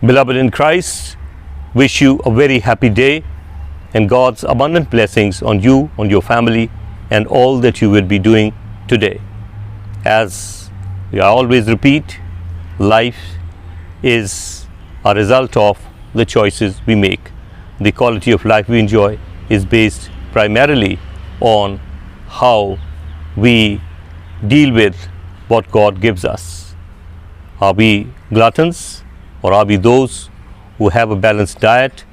Beloved in Christ, wish you a very happy day and God's abundant blessings on you, on your family, and all that you will be doing today. As I always repeat, life is a result of the choices we make. The quality of life we enjoy is based primarily on how we deal with what God gives us. Are we gluttons, or are we those who have a balanced diet?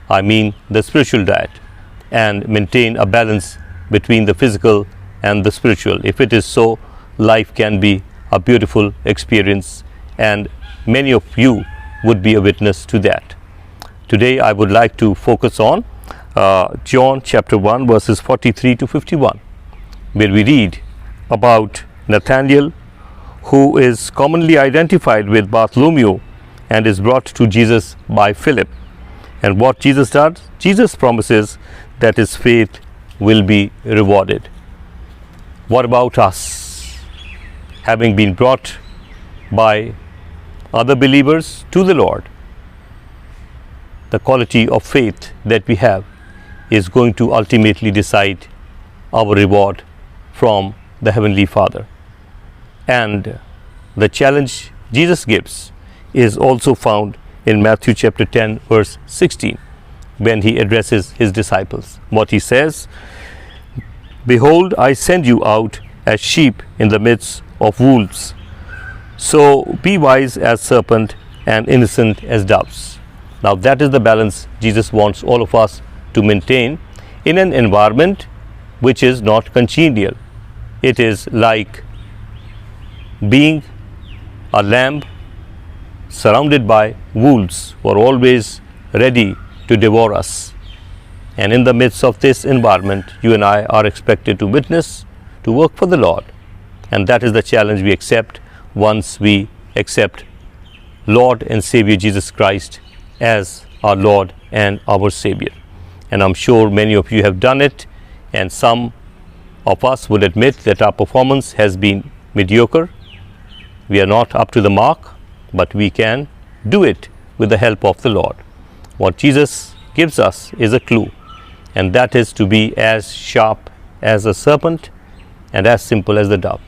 I mean the spiritual diet, and maintain a balance between the physical and the spiritual. If it is so, life can be a beautiful experience, and many of you would be a witness to that. Today I would like to focus on John chapter 1 verses 43 to 51, where we read about Nathanael, who is commonly identified with Bartholomew and is brought to Jesus by Philip. And what Jesus does? Jesus promises that his faith will be rewarded. What about us? Having been brought by other believers to the Lord, the quality of faith that we have is going to ultimately decide our reward from the Heavenly Father. And the challenge Jesus gives is also found in Matthew chapter 10 verse 16, when he addresses his disciples. What he says: "Behold, I send you out as sheep in the midst of wolves. So be wise as serpent and innocent as doves." Now that is the balance Jesus wants all of us to maintain in an environment which is not congenial. It is like being a lamb surrounded by wolves who are always ready to devour us. And in the midst of this environment, you and I are expected to witness, to work for the Lord. And that is the challenge we accept once we accept Lord and Savior Jesus Christ as our Lord and our Savior. And I'm sure many of you have done it, and some of us would admit that our performance has been mediocre. We are not up to the mark, but we can do it with the help of the Lord. What Jesus gives us is a clue, and that is to be as sharp as a serpent and as simple as the dove.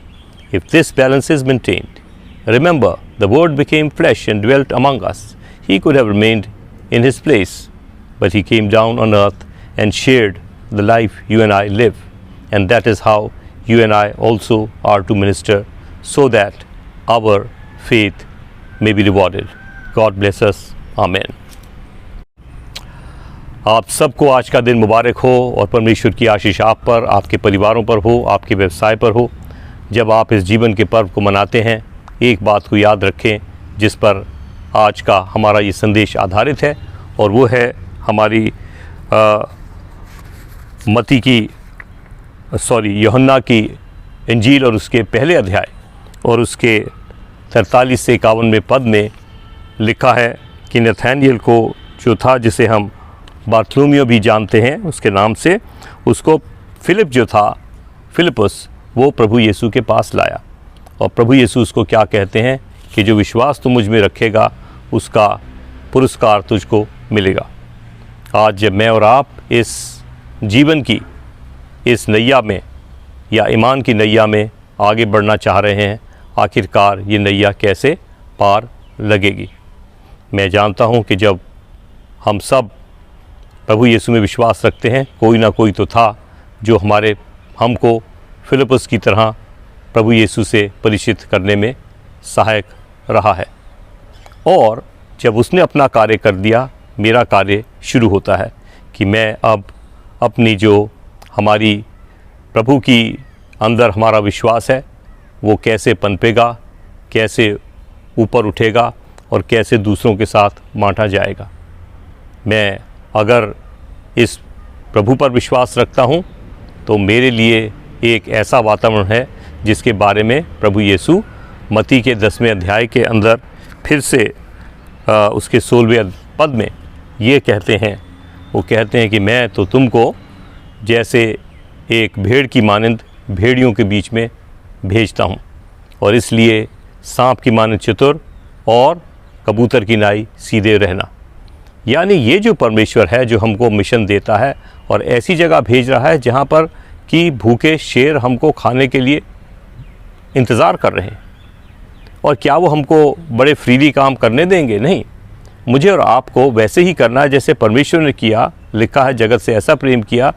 If this balance is maintained, remember, the Word became flesh and dwelt among us. He could have remained in his place, but he came down on earth and shared the life you and I live. And that is how you and I also are to minister, so that our faith may be rewarded. God bless us. Amen. आप सबको आज का दिन मुबारक हो, और परमेश्वर की आशीष आप पर, आपके परिवारों पर हो, आपके व्यवसाय पर हो। जब आप इस जीवन के पर्व को मनाते हैं, एक बात को याद रखें जिस पर आज का हमारा ये संदेश आधारित है, और वो है हमारी यूहन्ना की इंजील और उसके पहले अध्याय और उसके 43 से 51वें पद में लिखा है कि नथानिएल को जो था, जिसे हम बार्थलोमियो भी जानते हैं उसके नाम से, उसको फिलिप जो था, फिलिपुस, वो प्रभु यीशु के पास लाया। और प्रभु यीशु उसको क्या कहते हैं कि जो विश्वास तू मुझ में रखेगा उसका पुरस्कार तुझको मिलेगा। आज जब मैं और आप इस जीवन की इस नैया में या ईमान की नैया में आगे बढ़ना चाह रहे हैं, आखिरकार ये नैया कैसे पार लगेगी। मैं जानता हूँ कि जब हम सब प्रभु यीशु में विश्वास रखते हैं, कोई ना कोई तो था जो हमको फिलिपुस की तरह प्रभु यीशु से परिचित करने में सहायक रहा है। और जब उसने अपना कार्य कर दिया, मेरा कार्य शुरू होता है कि मैं अब अपनी जो हमारी प्रभु की अंदर हमारा विश्वास है वो कैसे पनपेगा, कैसे ऊपर उठेगा और कैसे दूसरों के साथ बांटा जाएगा। मैं अगर इस प्रभु पर विश्वास रखता हूँ तो मेरे लिए एक ऐसा वातावरण है जिसके बारे में प्रभु यीशु मत्ती के 10वें अध्याय के अंदर फिर से उसके 16वें पद में ये कहते हैं। वो कहते हैं कि मैं तो तुमको जैसे एक भेड़ की मानंद भेड़ियों के बीच में भेजता हूँ, और इसलिए सांप की मानंद चतुर और कबूतर की नाई सीधे रहना। यानी ये जो परमेश्वर है जो हमको मिशन देता है और ऐसी जगह भेज रहा है जहाँ पर कि भूखे शेर हमको खाने के लिए इंतज़ार कर रहे हैं। और क्या वो हमको बड़े फ्रीली काम करने देंगे? नहीं, मुझे और आपको वैसे ही करना है जैसे परमेश्वर ने किया। लिखा है जगत से ऐसा प्रेम किया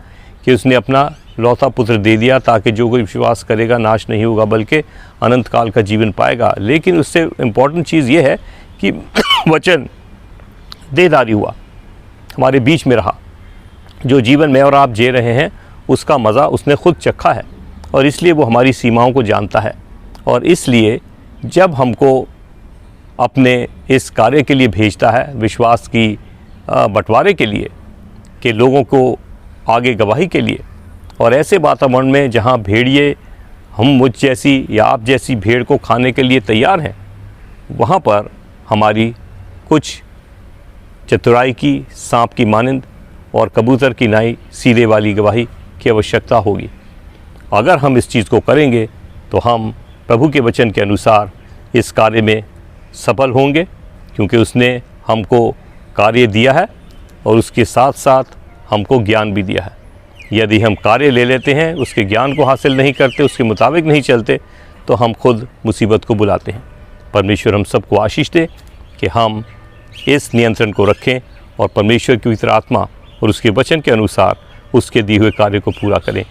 कि उसने अपना लौता पुत्र दे दिया ताकि जो कोई विश्वास करेगा नाश नहीं होगा बल्कि अनंत काल का जीवन पाएगा। लेकिन उससे इम्पॉर्टेंट चीज़ ये है कि वचन देहधारी हुआ, हमारे बीच में रहा। जो जीवन में और आप जी रहे हैं उसका मज़ा उसने खुद चखा है और इसलिए वो हमारी सीमाओं को जानता है। और इसलिए जब हमको अपने इस कार्य के लिए भेजता है, विश्वास की बंटवारे के लिए, कि लोगों को आगे गवाही के लिए, और ऐसे वातावरण में जहाँ भेड़िए हम मुझ जैसी या आप जैसी भेड़ को खाने के लिए तैयार हैं, वहाँ पर हमारी कुछ चतुराई की, सांप की मानंद और कबूतर की नाई सीधे वाली गवाही की आवश्यकता होगी। अगर हम इस चीज़ को करेंगे तो हम प्रभु के वचन के अनुसार इस कार्य में सफल होंगे, क्योंकि उसने हमको कार्य दिया है और उसके साथ साथ हमको ज्ञान भी दिया है। यदि हम कार्य ले लेते हैं, उसके ज्ञान को हासिल नहीं करते, उसके मुताबिक नहीं चलते, तो हम खुद मुसीबत को बुलाते हैं। परमेश्वर हम सबको आशीष दे कि हम इस नियंत्रण को रखें और परमेश्वर की पवित्र आत्मा और उसके वचन के अनुसार उसके दिए हुए कार्य को पूरा करें।